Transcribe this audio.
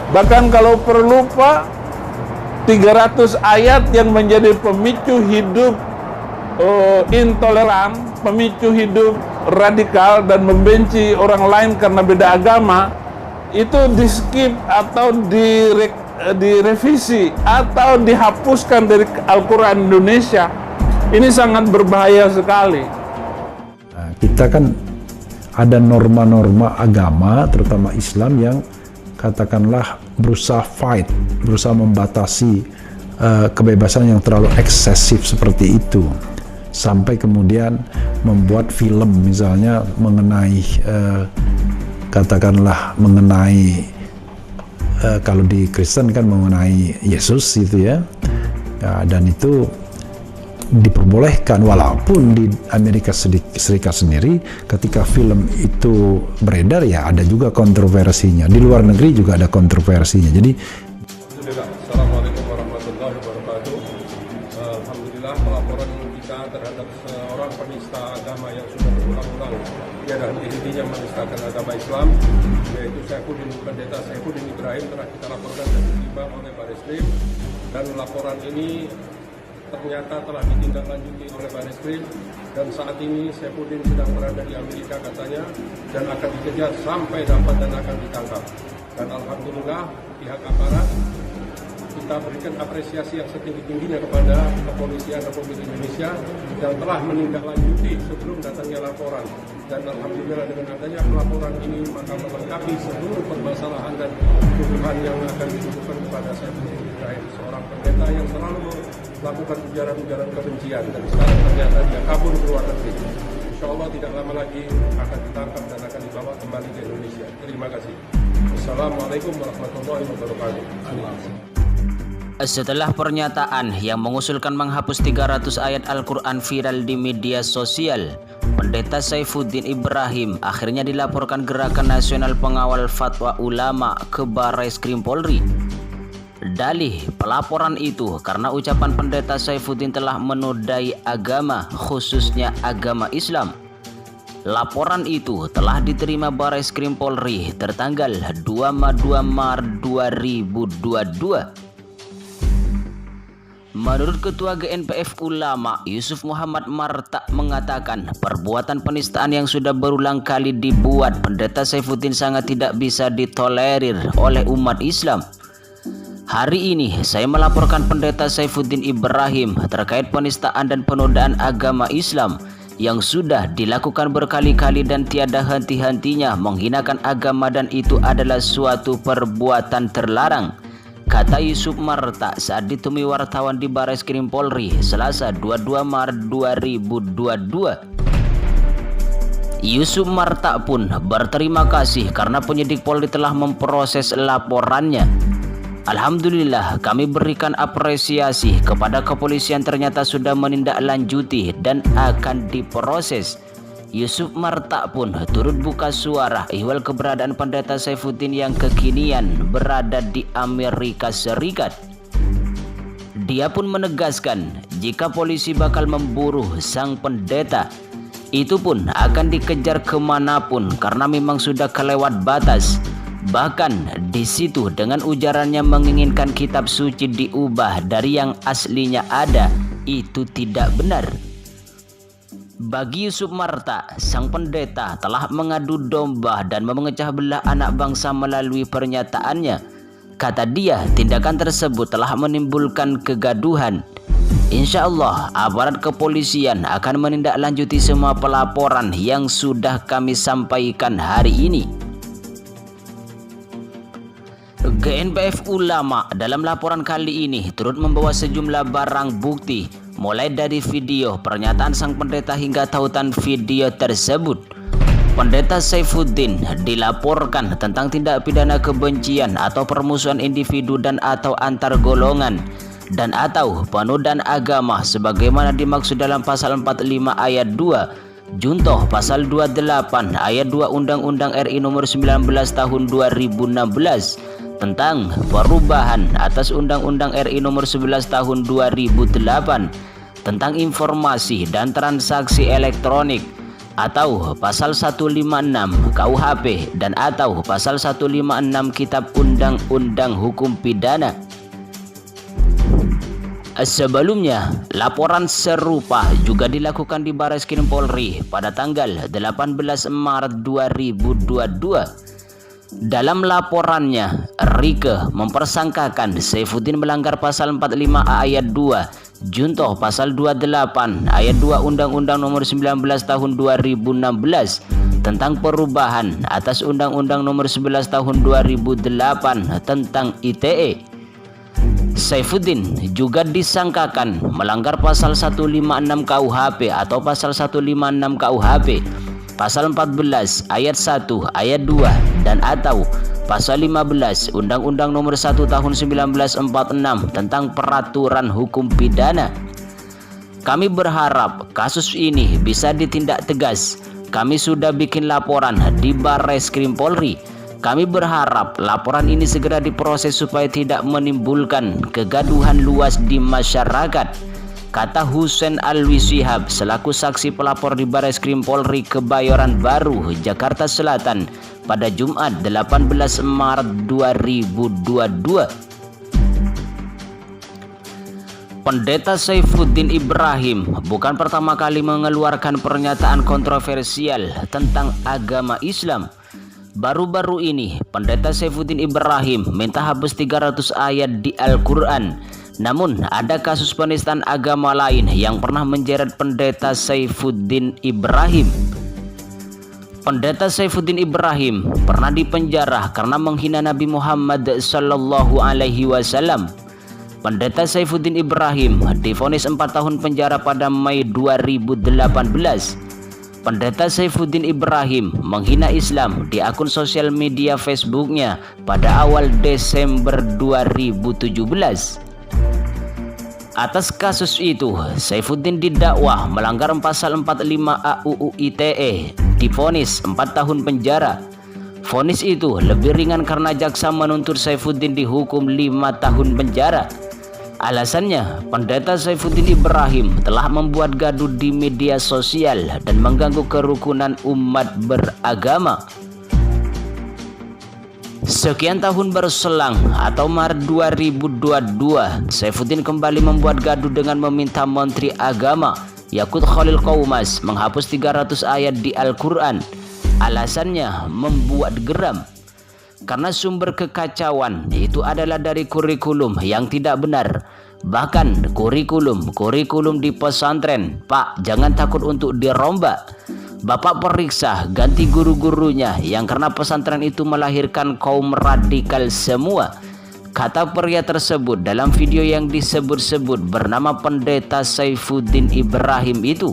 Bahkan kalau perlu Pak, 300 ayat yang menjadi pemicu hidup intoleran, pemicu hidup radikal dan membenci orang lain karena beda agama, itu di skip atau direvisi atau dihapuskan dari Al-Quran Indonesia. Ini sangat berbahaya sekali. Nah, kita kan ada norma-norma agama, terutama Islam, yang katakanlah berusaha membatasi kebebasan yang terlalu eksesif seperti itu, sampai kemudian membuat film misalnya mengenai katakanlah mengenai kalau di Kristen kan mengenai Yesus itu ya, dan itu diperbolehkan, walaupun di Amerika Serikat sendiri ketika film itu beredar ya ada juga kontroversinya, di luar negeri juga ada kontroversinya. Jadi Assalamualaikum warahmatullahi wabarakatuh. Alhamdulillah, pelaporan kita terhadap seorang penista agama yang sudah berulang-ulang tiada henti-hentinya menistakan agama Islam, yaitu Pendeta Saifuddin Ibrahim, telah kita laporkan dan diterima oleh Bareskrim, dan laporan ini ternyata telah ditindaklanjuti oleh Bareskrim, dan saat ini Saifuddin sedang berada di Amerika katanya, dan akan dikejar sampai dapat dan akan ditangkap. Dan alhamdulillah pihak aparat kita berikan apresiasi yang setinggi-tingginya kepada Kepolisian Republik Indonesia yang telah menindaklanjuti sebelum datangnya laporan. Dan alhamdulillah dengan adanya pelaporan ini maka melengkapi seluruh permasalahan dan tuduhan yang akan dituduhkan kepada Saifuddin Ibrahim, seorang pendeta yang selalu melakukan ujaran-ujaran kebencian, dan sekarang ternyata dia kabur ke luar negeri. Insya Allah tidak lama lagi akan ditangkap dan akan dibawa kembali ke Indonesia. Terima kasih. Assalamualaikum warahmatullahi wabarakatuh. Setelah pernyataan yang mengusulkan menghapus 300 ayat Al-Quran viral di media sosial, Pendeta Saifuddin Ibrahim akhirnya dilaporkan Gerakan Nasional Pengawal Fatwa Ulama ke Barreskrim Polri. Dalih pelaporan itu karena ucapan Pendeta Saifuddin telah menodai agama, khususnya agama Islam. Laporan itu telah diterima Barreskrim Polri tertanggal 22 Maret 2022. Menurut Ketua GNPF Ulama Yusuf Muhammad Marta mengatakan perbuatan penistaan yang sudah berulang kali dibuat Pendeta Saifuddin sangat tidak bisa ditolerir oleh umat Islam. Hari ini saya melaporkan Pendeta Saifuddin Ibrahim terkait penistaan dan penodaan agama Islam yang sudah dilakukan berkali-kali dan tiada henti-hentinya menghinakan agama, dan itu adalah suatu perbuatan terlarang, kata Yusuf Marta saat ditemui wartawan di Barreskrim Polri Selasa 22 Maret 2022. Yusuf Marta pun berterima kasih karena penyidik Polri telah memproses laporannya. Alhamdulillah, kami berikan apresiasi kepada kepolisian, ternyata sudah menindaklanjuti dan akan diproses. Yusuf Marta pun turut buka suara ihwal keberadaan Pendeta Saifuddin yang kekinian berada di Amerika Serikat. Dia pun menegaskan jika polisi bakal memburu sang pendeta, itu pun akan dikejar kemanapun karena memang sudah kelewat batas. Bahkan di situ dengan ujarannya menginginkan kitab suci diubah dari yang aslinya ada, itu tidak benar. Bagi Yusuf Marta, sang pendeta telah mengadu domba dan memecah belah anak bangsa melalui pernyataannya. Kata dia, tindakan tersebut telah menimbulkan kegaduhan. Insya Allah, aparat kepolisian akan menindaklanjuti semua pelaporan yang sudah kami sampaikan hari ini. GNPF Ulama dalam laporan kali ini turut membawa sejumlah barang bukti, mulai dari video pernyataan sang pendeta hingga tautan video tersebut. Pendeta Saifuddin dilaporkan tentang tindak pidana kebencian atau permusuhan individu dan atau antar golongan dan atau penodaan agama sebagaimana dimaksud dalam pasal 45 ayat 2, juntoh pasal 28 ayat 2 Undang-Undang RI nomor 19 tahun 2016 tentang perubahan atas Undang-Undang RI nomor 11 tahun 2008 tentang informasi dan transaksi elektronik atau pasal 156 KUHP dan atau pasal 156 Kitab Undang-Undang Hukum Pidana. Sebelumnya, laporan serupa juga dilakukan di Bareskrim Polri pada tanggal 18 Maret 2022. Dalam laporannya, Rike mempersangkakan Saifuddin melanggar pasal 45A ayat 2, junto pasal 28 ayat 2 Undang-Undang Nomor 19 Tahun 2016 tentang perubahan atas Undang-Undang Nomor 11 Tahun 2008 tentang ITE. Saifuddin juga disangkakan melanggar pasal 156 KUHP atau pasal 156 KUHP, pasal 14 ayat 1 ayat 2 dan atau pasal 15 Undang-Undang Nomor 1 Tahun 1946 tentang Peraturan Hukum Pidana. Kami berharap kasus ini bisa ditindak tegas. Kami sudah bikin laporan di Bareskrim Polri. Kami berharap laporan ini segera diproses supaya tidak menimbulkan kegaduhan luas di masyarakat, kata Husein Alwi Shihab selaku saksi pelapor di Bareskrim Polri Kebayoran Baru, Jakarta Selatan pada Jumat 18 Maret 2022. Pendeta Saifuddin Ibrahim bukan pertama kali mengeluarkan pernyataan kontroversial tentang agama Islam. Baru-baru ini, Pendeta Saifuddin Ibrahim minta hapus 300 ayat di Al-Quran. Namun, ada kasus penistaan agama lain yang pernah menjerat Pendeta Saifuddin Ibrahim. Pendeta Saifuddin Ibrahim pernah dipenjara karena menghina Nabi Muhammad SAW. Pendeta Saifuddin Ibrahim divonis 4 tahun penjara pada Mei 2018. Pendeta Saifuddin Ibrahim menghina Islam di akun sosial media Facebooknya pada awal Desember 2017. Atas kasus itu, Saifuddin didakwa melanggar pasal 45A UU ITE, divonis 4 tahun penjara. Vonis itu lebih ringan karena jaksa menuntut Saifuddin dihukum 5 tahun penjara. Alasannya, Pendeta Saifuddin Ibrahim telah membuat gaduh di media sosial dan mengganggu kerukunan umat beragama. Sekian tahun berselang atau Maret 2022, Saifuddin kembali membuat gaduh dengan meminta Menteri Agama Yakut Khalil Qaumas menghapus 300 ayat di Al-Quran. Alasannya membuat geram karena sumber kekacauan itu adalah dari kurikulum yang tidak benar. Bahkan kurikulum di pesantren, Pak, jangan takut untuk dirombak. Bapak periksa ganti guru-gurunya yang karena pesantren itu melahirkan kaum radikal semua, kata pria tersebut dalam video yang disebut-sebut bernama Pendeta Saifuddin Ibrahim itu.